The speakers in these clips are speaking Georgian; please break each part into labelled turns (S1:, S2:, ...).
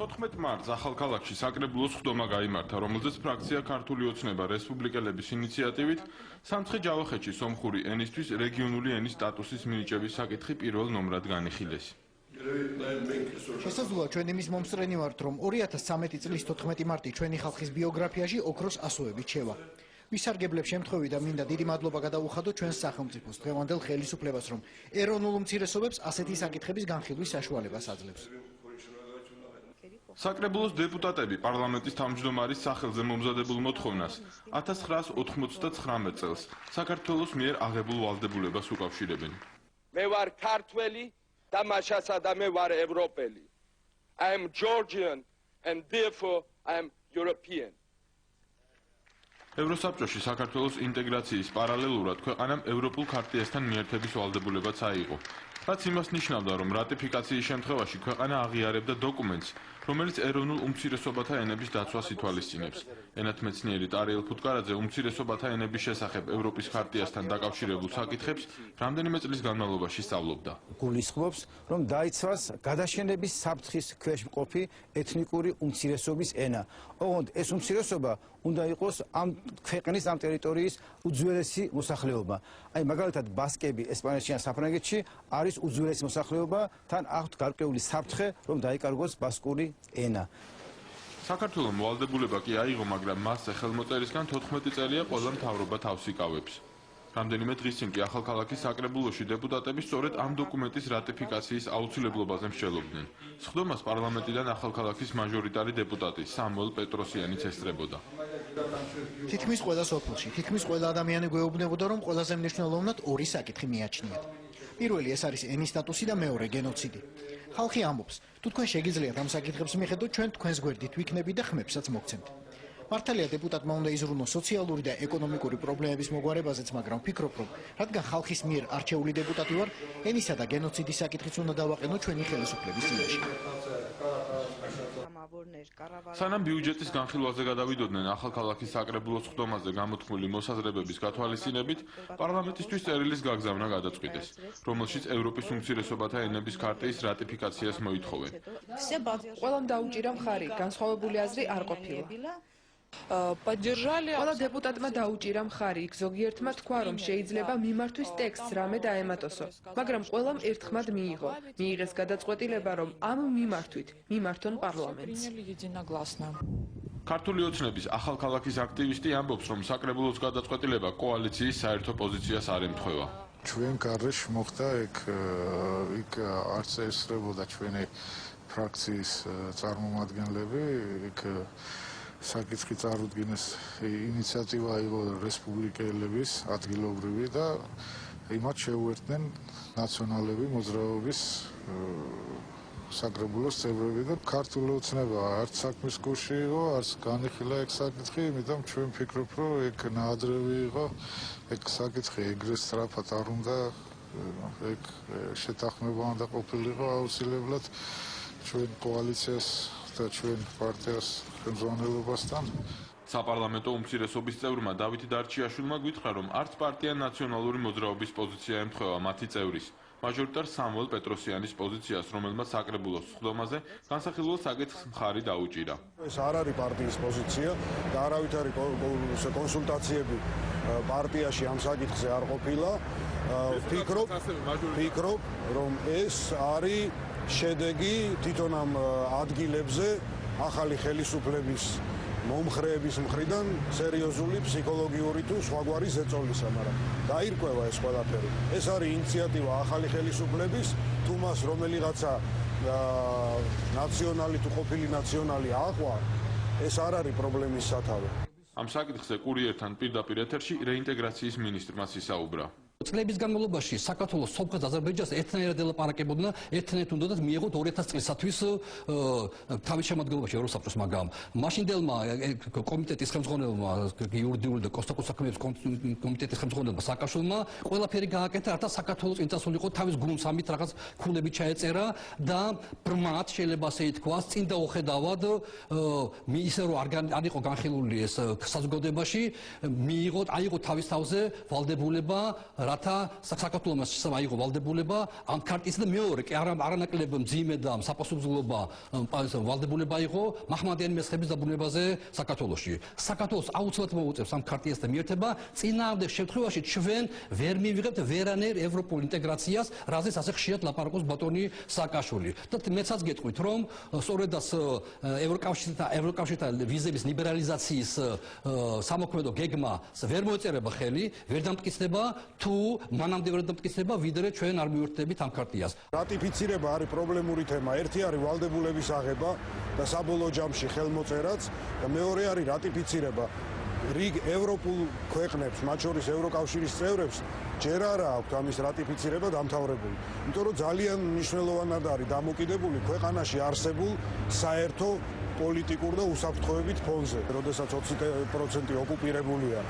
S1: 14 მარტს ახალქალაქში საკრებულოს ხდომა გაიმართა, რომელზეც ფრაქცია ქართული ოცნება რესპუბლიკელების ინიციატივით სამცხე ჯავახეთში სომხური ენისთვის რეგიონული ენის სტატუსის მინიჭების საკითხი პირველ ნომრად განიხილეს.
S2: შესაძლოა ჩვენ იმის მომსწრენი ვართ, რომ 2013 წლის 14 მარტი ჩვენი ხალხის ბიოგრაფიაში ოქროს ასოებით შევა. ვისარგებლებ შემთხვევით და მინდა დიდი მადლობა გადაუხადო ჩვენს სახელმწიფოს დღევანდელ ხელისუფლებას, რომ ეროვნულ უმცირესობებს ასეთი საკითხების განხილვის საშუალებას აძლევს.
S1: საკრებულოს დეპუტატები პარლამენტის თავმჯდომარის სახელზე მომზადებულ მოთხოვნას 1999 წელს საქართველოს მიერ აღებულ ვალდებულებას უკავშირებენ.
S3: მე ვარ ქართველი და მაშასადა მე ვარ ევროპელი. I am Georgian and therefore I am European.
S1: ევროსაბჭოში საქართველოს ინტეგრაციის პარალელურად ქვეყანამ ევროპულ ქარტიასთან მიერთების ვალდებულებაც აიღო. რაც იმას ნიშნავდა, რომ რატიფიკაციის შემთხვევაში ქვეყანა აღიარებდა დოკუმენტს, რომელიც ეროვნულ უმცირესობათა ენების დაცვას ითვალისწინებს. ენათმეცნიერი ტარიელ ფუტკარაძე უმცირესობათა ენების შესახებ ევროპის ქარტიასთან დაკავშირებულ საკითხებს რამდენიმე წლის განმავლობაში სწავლობდა.
S4: გულისხმობს, რომ დაიცვას გადაშენების საფრთხის ქვეშ მყოფი ეთნიკური უმცირესობის ენა. ოღონდ ეს უმცირესობა უნდა იყოს ამ ქვეყნის ამ ტერიტორიის უძველესი მოსახლეობა. აი მაგალითად ბასკები ესპანეთში ან საფრანგეთში არის უძველესი მოსახლეობა, თან აქვთ გარკვეული საფრთხე, რომ დაიკარგოს ბასკური ენა.
S1: საქართველოს ვალდებულება კი აიღო, მაგრამ მასზე ხელმოწერისგან 14 წელია ყველა მთავრობა თავს იკავებს. რამდენიმე დღის წინ კი ახალქალაქის საკრებულოში დეპუტატები სწორედ ამ დოკუმენტის რატიფიკაციის აუცილებლობაზე მსჯელობდნენ. სხდომას პარლამენტიდან ახალქალაქის მაჟორიტარი დეპუტატი სამუელ პეტროსიანიც ესწრებოდა.
S2: თითქმის ყველა სოფელში, თითქმის ყველა ადამიანი გვეუბნებოდა, რომ ყველაზე მნიშვნელოვნად ორი საკითხი მიაჩნიათ. პირველი ეს არის ენის სტატუსი და მეორე გენოციდი. ხალხი ამბობს, თუ თქვენ შეგიძლიათ ამ საკითხებს მიხედოთ, ჩვენ თქვენს გვერდით ვიქნებით და ხმებსაც მოგცემთ. მართალია დეპუტატმა უნდა იზრუნოს სოციალური და ეკონომიკური პრობლემების მოგვარებაზეც, მაგრამ ვფიქრობ, რომ რადგან ხალხის მიერ არჩეული დეპუტატი ვარ, ენისა და გენოციდის საკითხიც უნდა დავაყენო ჩვენი ხელისუფლების წინაშე.
S1: სანამ ბიუჯეტის განხილვაზე გადავიდოდნენ ახალქალაქის საკრებულოს ხდომაზე გამოთქმული მოსაზრებების გათვალისწინებით, პარლამენტისთვის წერილის გაგზავნა გადაწყვიტეს, რომელშიც ევროპის უმცირესობათა ენების ქარტიის რატიფიკაციას მოითხოვენ.
S5: ყველამ დაუჭირა მხარი, განსხვავებული აზრი არ ყოფილა. ყველა დეპუტატმა დაუჭირა მხარი, იქ ზოგიერთმა თქვა, რომ შეიძლება მიმართვის ტექსტს რამე დაემატოსო, მაგრამ ყველამ ერთხმად მიიღო. მიიღეს გადაწყვეტილება, რომ ამ მიმართვით მიმართონ პარლამენტს.
S1: ქართული ოცნების ახალქალაქის აქტივისტი ამბობს, რომ საკრებულოს გადაწყვეტილება კოალიციის საერთო პოზიციას არ ემთხვევა.
S6: ჩვენ გარშ მოხდა იქ არც ესწრებოდა ჩვენი ფრაქციის წარმომადგენლები, იქ საკითხი წარუდგინეს ინიციატივა აიღო რესპუბლიკელების ადგილობრივი და იმათ შეუერთდნენ ნაციონალები მოძრაობის საკრებულოს წევრები და ქართული ოცნება არც საქმის გულში იყო, არც განიხილა ეგ საკითხი, იმიტომ ჩვენ ვფიქრობ, რომ ეგ ნაადრევი იყო, ეგ საკითხი ეგრე სწრაფად არ უნდა ეგ შეთანხმება უნდა ყოფილიყო აუცილებლად ჩვენ კოალიციას და ჩვენ პარტიას ხელმძღვანელობასთან.
S1: საპარლამენტო უმცირესობის წევრმა დავით დარჩიაშვილმა გითხრა, რომ არც პარტია ნაციონალური მოძრაობის პოზიცია ემთხვევა მათი წევრის, მაჟორიტარ სამუელ პეტროსიანის პოზიციას, რომელმაც საკრებულოს ხდომაზე განსახილველ საკითხს მხარი დაუჭირა.
S7: ეს არ არის პარტიის პოზიცია და არავითარი კონსულტაციები პარტიაში ამ საკითხზე არ ყოფილა. ვფიქრობ, რომ ეს არის შედეგი თვითონ ამ ადგილებზე ახალი ხელისუფლების მომხრეების მხრიდან სერიოზული ფსიქოლოგიური თუ სხვაგვარი ზეწოლისა, მაგრამ დაირკვევა ეს ყველაფერი. ეს არის ინიციატივა ახალი ხელისუფლების, თუ მას რომელიღაცა ნაციონალი თუ ყოფილი ნაციონალი აყვა, ეს არ არის პრობლემის სათავე.
S1: ამ საკითხზე კურიერთან პირდაპირ ეთერში რეინტეგრაციის მინისტრმა ისაუბრა.
S8: წლების განმავლობაში საქართველოს სომხეთს და აზერბაიჯანს ერთნაირად ელაპარაკებოდნენ, ერთნაირად უნდათ მიეღოთ 2000 წლისათვის თავის შემადგენლობაში ევროსაბჭოს, მაგრამ მაშინდელმა კომიტეტის ხელმძღვანელმა იურიდიული და კონსტიტუციური საქმეების კომიტეტის ხელმძღვანელმა სააკაშვილმა ყველაფერი გააკეთა, რათა საქართველოს წინ წასულიყო თავის გუნდსამით რაღაც ქულები ჩაეწერა და ბრმად შეიძლება ასე ითქვას, წინ დაუხედავად ისე რომ არ იყო განხილული ეს საზოგადოებაში, აიღო თავის თავზე ვალდებულება რათა საქართველოს აიღო ვალდებულება ამ ქარტის და მეორე კი არანაკლებ მძიმე და საპასუხებლობა ვალდებულება იყო მაჰმადიანი მესხების დაბრუნებაზე საქართველოში. საქართველოს აუცილებლად მოუწევს ამ ქარტიას და მიერთება წინააღმდეგ შემთხვევაში ჩვენ ვერ მივიღებთ ვერანაირ ევროპულ ინტეგრაციას, რაზეც ასე ხშირად ლაპარაკობს ბატონი სააკაშვილი. და მეცაც გეტყვით, რომ სწორედაც ევროკავშირთან ვიზების ლიბერალიზაციის სამოქმედო გეგმა ვერ მოეწერება ხელი, ვერ დამტკიცდება თუ მანამდე ვერ დამტკიცდება, ვიდრე ჩვენ არ მივერთდებით ამ ქარტიას.
S7: რატიფიცირება არის პრობლემური თემა. ერთი არის ვალდებულების აღება და საბოლოო ჯამში ხელმოწერაც და მეორე არის რატიფიცირება. რიგ ევროპულ ქვეყნებს, მათ შორის ევროკავშირის წევრებს, ჯერ არა აქვთ ამის რატიფიცირება დამთავრებული. იმიტომ რომ ძალიან მნიშვნელოვნად არის დამოკიდებული ქვეყანაში არსებულ საერთო პოლიტიკურ და უსაფრთხოებით ფონზე. როდესაც 20% ოკუპირებულია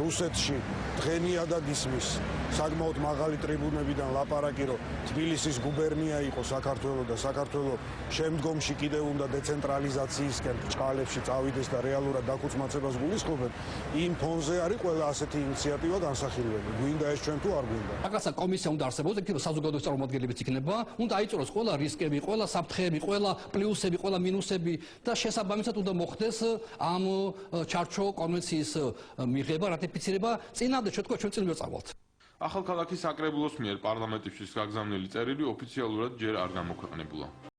S7: რუსეთში, დღენიადად ისმის საკმაოდ მაღალი ტრიბუნებიდან ლაპარაკი, რომ თბილისის გუბერნია იყო საქართველო და საქართველო შემდგომში კიდევ უნდა დეცენტრალიზაციისკენ ბრჭყალებში წავიდეს და რეალურად დაქუცმაცებას გულისხმობენ, იმ ფონზე არის ყველა ასეთი ინიციატივა განსახილველი. გვინდა ეს ჩვენ თუ არ გვინდა.
S8: რაღაცა კომისია უნდა არსებობდეს, იქნება საზოგადოების წარმომადგენლებიც იქნება, უნდა აიწუროს ყველა რისკები, ყველა საფრთხეები, ყველა პლუსები, ყველა მინუსები და შესაბამისად უნდა მოხდეს ამ ჩარჩო კონვენციის მიღება, რატიფიცირება, წინამდე შეთქვა ჩვენ წინ ვერ წავალთ.
S1: ახალქალაქის საკრებულოს მიერ პარლამენტისთვის გაგზავნილი წერილი ოფიციალურად ჯერ არ გამოქვეყნებულა.